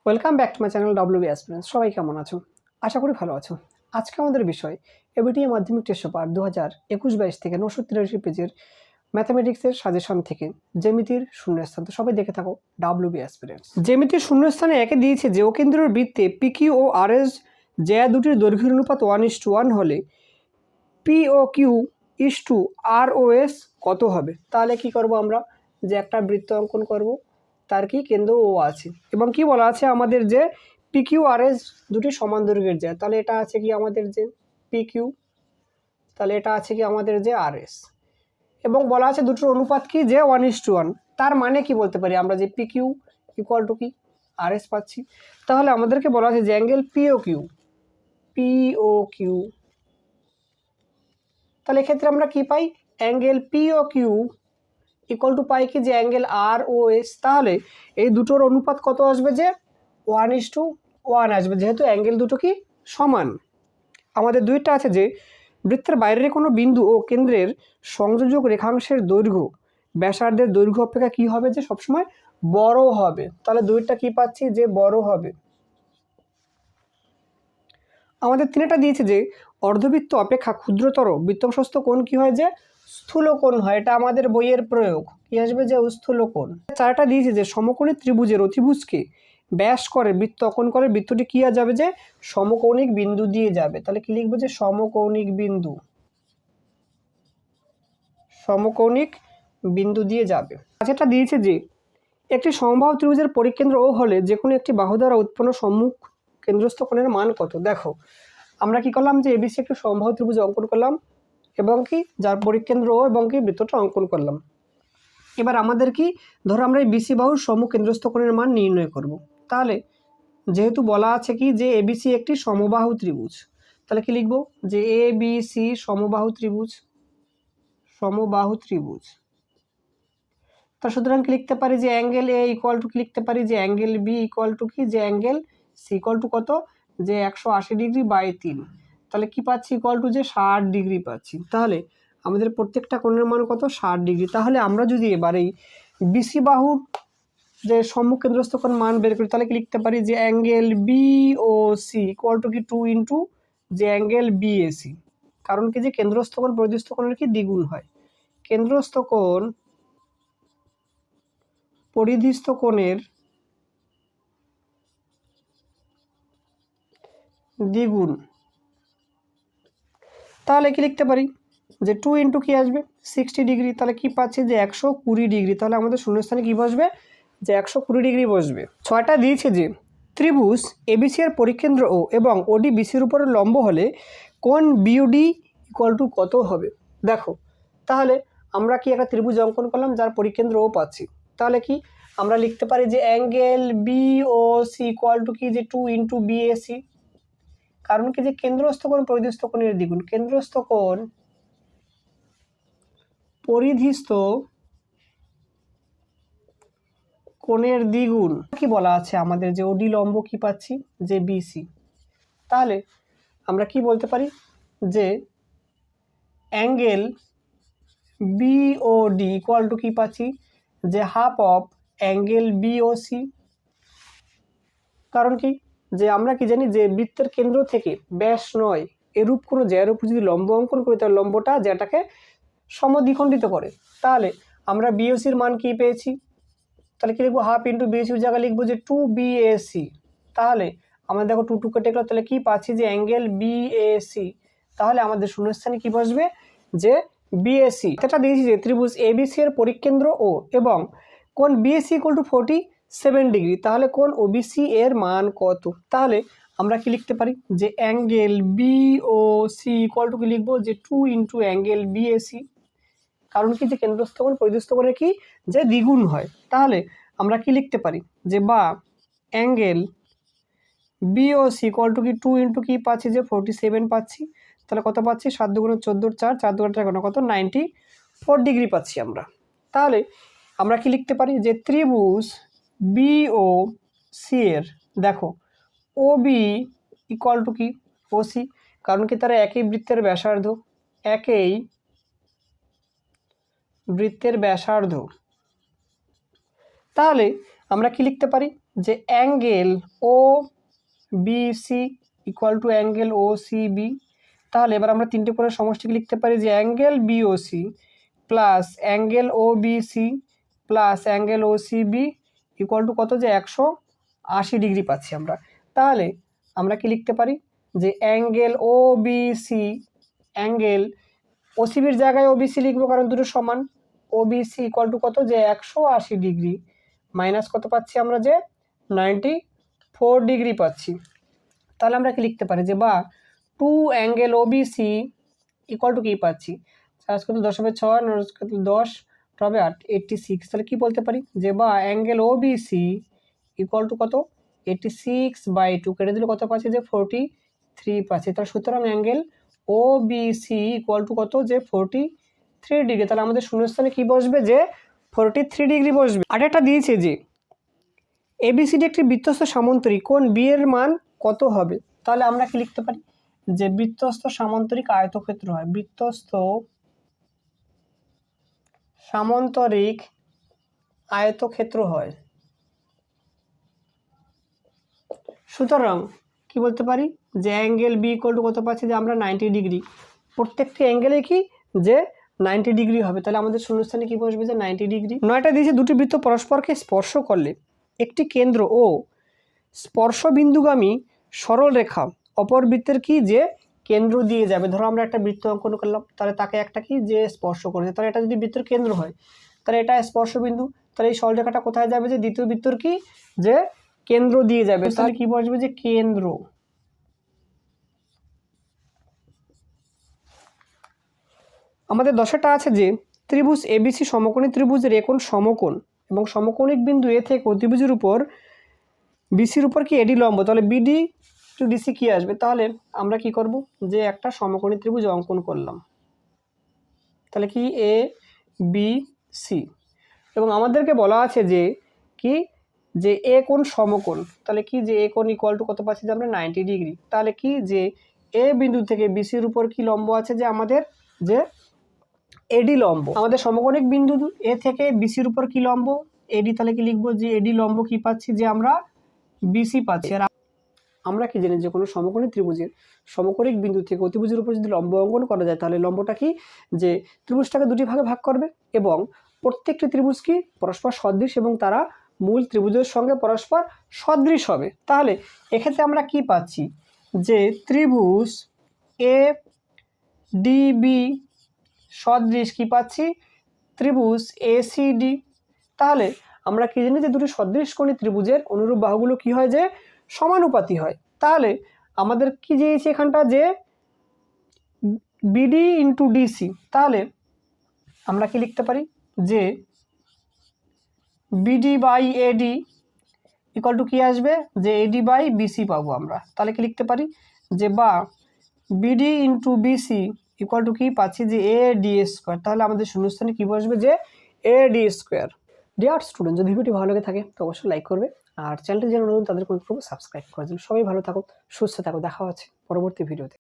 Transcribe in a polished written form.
Welcome back to my channel WB aspirants. সবাই কেমন আছো? আশা করি ভালো আছো। আজকে আমাদের বিষয় এবিটিএ মাধ্যমিক টেস্ট পেপার 2021-22 থেকে 983 পেজের ম্যাথামেটিক্সের সাজেশন থেকে জ্যামিতির শূন্যস্থান। তো সবাই দেখে থাকো ডব্লিউবি অ্যাসপিরেন্টস। জ্যামিতির শূন্যস্থানে একে দিয়েছে যে অকেন্দ্রের বৃত্তে পিকিউ ও আরএস জ্যা দুটির দৈর্ঘ্যের অনুপাত 1:1 হলে P O Q is to R O S কত হবে? তাহলে কি করব আমরা, যে একটা বৃত্ত অঙ্কন করব, তার কি কেন্দ্র ও আছে এবং কি বলা আছে আমাদের যে পি কিউ আর এস দুটি সমান দৈর্ঘ্যের যায়। তাহলে এটা আছে কি আমাদের যে পি কিউ, তাহলে এটা আছে কি আমাদের যে আর এস, এবং বলা আছে দুটোর অনুপাত কি যে 1:1। তার মানে কি বলতে পারি আমরা, যে পি কিউ ইকুয়াল টু কি আর এস পাচ্ছি। তাহলে আমাদেরকে বলা আছে যে অ্যাঙ্গেল পি ও কিউ, তাহলে এক্ষেত্রে আমরা কি পাই, angle P O Q equal to pi কি যে অ্যাঙ্গেল আর ও এস। তাহলে এই দুটোর অনুপাত কত আসবে, যে 1:1 আসবে, যেহেতু অ্যাঙ্গেল দুটো কি সমান। আমাদের দুইটা আছে যে বৃত্তের বাইরের কোনো বিন্দু ও কেন্দ্রের সংযোজক রেখাংশের দৈর্ঘ্য ব্যাসার্ধের দৈর্ঘ্য অপেক্ষা কি হবে, যে সবসময় বড় হবে। তাহলে দুইটা কি পাচ্ছি, যে বড় হবে। আমাদের তিনটা দিয়েছে যে অর্ধবৃত্ত অপেক্ষা ক্ষুদ্রতর বৃত্তাংশস্থ কোণ কি হয়, যে স্থূলকোণ হয়। এটা আমাদের বইয়ের প্রয়োগ, কি আসবে, যে স্থূলকোণ। চারটা দিয়েছে যে সমকোণী ত্রিভুজের অতিভুজকে ব্যাস করে বৃত্ত অঙ্কন করে বৃত্তটি কি যাবে, যে সমকৌণিক বিন্দু দিয়ে যাবে। তাহলে কি লিখবো, যে সমকৌণিক বিন্দু দিয়ে যাবে। যেটা দিয়েছে যে একটি সমবাহু ত্রিভুজের পরিকেন্দ্র ও হলে যে কোনো একটি বাহু দ্বারা উৎপন্ন সম্মুখ কেন্দ্রস্থ কোণের মান কত। দেখো আমরা কি করলাম, যে এবিসি একটি সমবাহু ত্রিভুজ অঙ্কন করলাম এবং কি যার পরিকেন্দ্র ও এবং কি বৃত্তটা অঙ্কন করলাম। এবার আমাদের কি, ধরো আমরা এই বিসি বাহুর সম্মুখ কেন্দ্রস্থ কোণের মান নির্ণয় করব। তাহলে যেহেতু বলা আছে কি যে এবিসি একটি সমবাহু ত্রিভুজ, তাহলে কি লিখব, যে এ বি সি সমবাহু ত্রিভুজ। তা সুতরাং কি লিখতে পারি, যে অ্যাঙ্গেল এ ইকুয়াল টু কি লিখতে পারি, যে অ্যাঙ্গেল বি ইকুয়াল টু কি, যে অ্যাঙ্গেল সি ইকুয়াল টু কত, যে 180 ডিগ্রি বাই 3। তাহলে কি পাচ্ছি, ইকুয়াল টু যে 60 ডিগ্রি পাচ্ছি। তাহলে আমাদের প্রত্যেকটা কোণের মান কত, 60 ডিগ্রি। তাহলে আমরা যদি এবার এই বিসি বাহুর যে সম্মুখ কেন্দ্রস্থ কোণ মান বের করি, তাহলে কি লিখতে পারি, যে angle B O C equal to কি 2 ইন্টু যে অ্যাঙ্গেল বি এ সি। কারণ কি, যে কেন্দ্রস্থ কোণ পরিধিস্থ কোণের কি দ্বিগুণ হয়। কেন্দ্রস্থ কোণ পরিধিস্থ কোণের দ্বিগুণ। তাহলে কি লিখতে পারি, যে 2 ইন্টু কি আসবে 60 ডিগ্রি। তাহলে কি পাচ্ছি, যে 120 ডিগ্রি। তাহলে আমাদের শূন্যস্থানে কি বসবে, যে 120 ডিগ্রি বসবে। ছয়টা দিয়েছে যে ত্রিভুজ এবিসি এর পরিকেন্দ্র ও এবং ওডি বিসির উপরে লম্ব হলে কোণ বিওডি ইকুয়াল টু কত হবে। দেখো তাহলে আমরা কি একটা ত্রিভুজ অঙ্কন করলাম যার পরিকেন্দ্র ও পাচ্ছি। তাহলে কি আমরা লিখতে পারি, যে angle B O C equal to কি, যে 2 ইন্টু বিএসি। কারণ কি, যে কেন্দ্রস্থ কোণ পরিধিস্থ কোণের দ্বিগুণ। কেন্দ্রস্থ কোণ পরিধিস্থ কোণের দ্বিগুণ। কি বলা আছে আমাদের, যে ওডি লম্ব কি পাচ্ছি, যে বিসি। তাহলে আমরা কি বলতে পারি, যে অ্যাঙ্গেল বিওডি ইকুয়াল টু কি পাচ্ছি, যে হাফ অফ অ্যাঙ্গেল বিওসি। কারণ কি, যে আমরা কি জানি, যে বৃত্তের কেন্দ্র থেকে ব্যাস নয় এরূপ কোনো জ্যার উপর যদি লম্ব অঙ্কন করি, তাহলে লম্বটা যেটাকে সমদ্বিখণ্ডিত করে। তাহলে আমরা বিওসির মান কি পেয়েছি, তাহলে কি লিখবো, হাফ ইন্টু বিএসির জায়গায় লিখবো যে 2 বিএসি। তাহলে আমরা দেখো 2 কেটে গেল, তাহলে কি পাচ্ছি, যে অ্যাঙ্গেল বিএসি। তাহলে আমাদের শূন্যস্থানে কি বসবে, যে বিএসি। এটা দিয়েছি যে ত্রিভুজ এবিসি এর পরিকেন্দ্র ও এবং কোণ বিএসি ইকুয়াল টু 47 ডিগ্রি। তাহলে কোণ ওবিসি এর মান কত। তাহলে আমরা কি লিখতে পারি, যে অ্যাঙ্গেল বিওসি ইকুয়াল টু কি লিখবো, যে 2 ইন্টু অ্যাঙ্গেল বিএসি। কারণ কি, যে কেন্দ্রস্থ কোণ পরিধিস্থ কোণের কি, যে দ্বিগুণ হয়। তাহলে আমরা কি লিখতে পারি, যে বা অ্যাঙ্গেল বিওসি ইকুয়াল টু কি 2 ইন্টু কি পাচ্ছি, যে 47 পাচ্ছি। তাহলে কত পাচ্ছি, 7 দুগুণে 14, 4 4 দুগুণে 13 কত 94 ডিগ্রি পাচ্ছি আমরা। তাহলে আমরা কি লিখতে পারি, যে ত্রিভুজ বিও সি এর দেখো ওবি ইকুয়াল টু কি ওসি। কারণ কি, তারা একই বৃত্তের ব্যাসার্ধ। তাহলে আমরা কি লিখতে পারি, যে angle O B C equal to angle O C B, তাহলে এবার আমরা তিনটে করে সমষ্টিকে লিখতে পারি যে angle B O C plus angle O B C plus angle O C B equal to কত, যে 180 ডিগ্রি পাচ্ছি আমরা। তাহলে আমরা কি লিখতে পারি যে অ্যাঙ্গেল ও বিসি, অ্যাঙ্গেল ওসিবির জায়গায় ওবিসি লিখবো কারণ দুটো সমান, ওবিসি ইকুয়াল টু কত, যে 180 ডিগ্রি মাইনাস কত পাচ্ছি আমরা, যে 94 ডিগ্রি পাচ্ছি। তাহলে আমরা কি লিখতে পারি যে বা 2 অ্যাঙ্গেল ওবিসি ইকুয়াল টু কি পাচ্ছি, 4 কত 10 হবে 6, 9 কত 10 হবে 8, 86। তাহলে কি বলতে পারি যে বা অ্যাঙ্গেল ওবিসি ইকুয়াল টু কত, 86/2 কেটে দিলে কত পাচ্ছি, যে 43 পাচ্ছি। তাহলে সুতরাং অ্যাঙ্গেল ওবিসি ইকুয়াল টু কত, যে 43 ডিগ্রি। তাহলে আমাদের শূন্যস্থানে কি বসবে, যে 43 ডিগ্রি বসবে। আরেকটা দিয়েছে যে এবিসিডি একটি বৃত্তস্থ সামান্তরিক, কোণ বি এর মান কত হবে। তাহলে আমরা কি লিখতে পারি যে বৃত্তস্থ সামান্তরিক আয়তক্ষেত্র হয়, বৃত্তস্থ সামান্তরিক আয়তক্ষেত্র হয়। সুতরাং কি বলতে পারি যে অ্যাঙ্গেল বি ইকুয়াল টু কত পাচ্ছি, যে আমরা 90 ডিগ্রি, প্রত্যেকটি অ্যাঙ্গেলে কি যে 90 ডিগ্রি হবে। তাহলে আমাদের শূন্যস্থানে কি বসবে, যে 90 ডিগ্রি। 9টা দিয়েছে দুটি বৃত্ত পরস্পরকে স্পর্শ করলে একটি কেন্দ্র ও স্পর্শবিন্দুগামী সরল রেখা অপর বৃত্তের কি যে কেন্দ্র দিয়ে যাবে। ধরো আমরা একটা বৃত্ত অঙ্কন করলাম, তাহলে তাকে একটা কি যে স্পর্শ করেছে, তাহলে এটা যদি বৃত্তের কেন্দ্র হয় তাহলে এটা স্পর্শবিন্দু, তাহলে এই সরলরেখাটা কোথায় যাবে, যে দ্বিতীয় বৃত্তর কি যে কেন্দ্র দিয়ে যাবে। তাহলে কি বসবে, যে কেন্দ্র। আমাদের 10টা আছে যে ত্রিভুজ এবিসি সমকোণী ত্রিভুজের একোণ সমকোণ এবং সমকোণিক বিন্দু এ থেকে অতিভুজের উপর বিসির উপর কি এডি লম্ব, তাহলে বিডি টু ডিসি কি আসবে। তাহলে আমরা কি করব, যে একটা সমকোণী ত্রিভুজ অঙ্কন করলাম, তাহলে কি এ বি সি, এবং আমাদেরকে বলা আছে যে কি যে এ কোণ সমকোণ, তাহলে কি যে এ কোণ ইকুয়াল টু কত পাচ্ছি, যে আমরা 90 ডিগ্রি। তাহলে কি যে এ বিন্দু থেকে বিসির উপর কি লম্ব আছে, যে আমাদের যে এডি লম্ব। আমাদের সমকোণিক বিন্দু এ থেকে বিসির উপর কি লম্ব, এডি। তাহলে কি লিখবো, যে এডি লম্ব কি পাচ্ছি, যে আমরা বিসি পাচ্ছি। আর আমরা কি জানি যে কোনো সমকোণী ত্রিভুজের সমকোণিক বিন্দু থেকে অতিভুজের উপর যদি লম্ব অঙ্কন করা যায় তাহলে লম্বটা কি যে ত্রিভুজটাকে দুটি ভাগে ভাগ করবে এবং প্রত্যেকটি ত্রিভুজ কি পরস্পর সদৃশ এবং তারা মূল ত্রিভুজের সঙ্গে পরস্পর সদৃশ হবে। তাহলে এক্ষেত্রে আমরা কি পাচ্ছি, যে ত্রিভুজ এ ডিবি সদৃশ কি পাচ্ছি, ত্রিভুজ এসিডি। তাহলে আমরা কি জানি যে দুটি সদৃশকোণী ত্রিভুজের অনুরূপ বাহুগুলো কি হয়, যে সমানুপাতি হয়। তাহলে আমাদের কি দিয়েছে এখানটা, যে বিডি ইন্টু ডিসি। তাহলে আমরা কি লিখতে পারি, যে BD by AD equal to কি আসবে, যে এডি বাই বিসি পাবো আমরা। তাহলে কি লিখতে পারি, যে বা BD into BC equal to কি পাচ্ছি, যে এ ডি স্কোয়ার। তাহলে আমাদের শূন্যস্থানে কি বসবে, যে A D square. Dear student, যদি ভিডিওটি ভালো লাগে থাকে তো অবশ্যই লাইক করবে, আর চ্যানেলটি যারা নতুন তাদের সাবস্ক্রাইব করার জন্য। সবাই ভালো থাকো, সুস্থ থাকো, দেখা হচ্ছে পরবর্তী ভিডিওতে।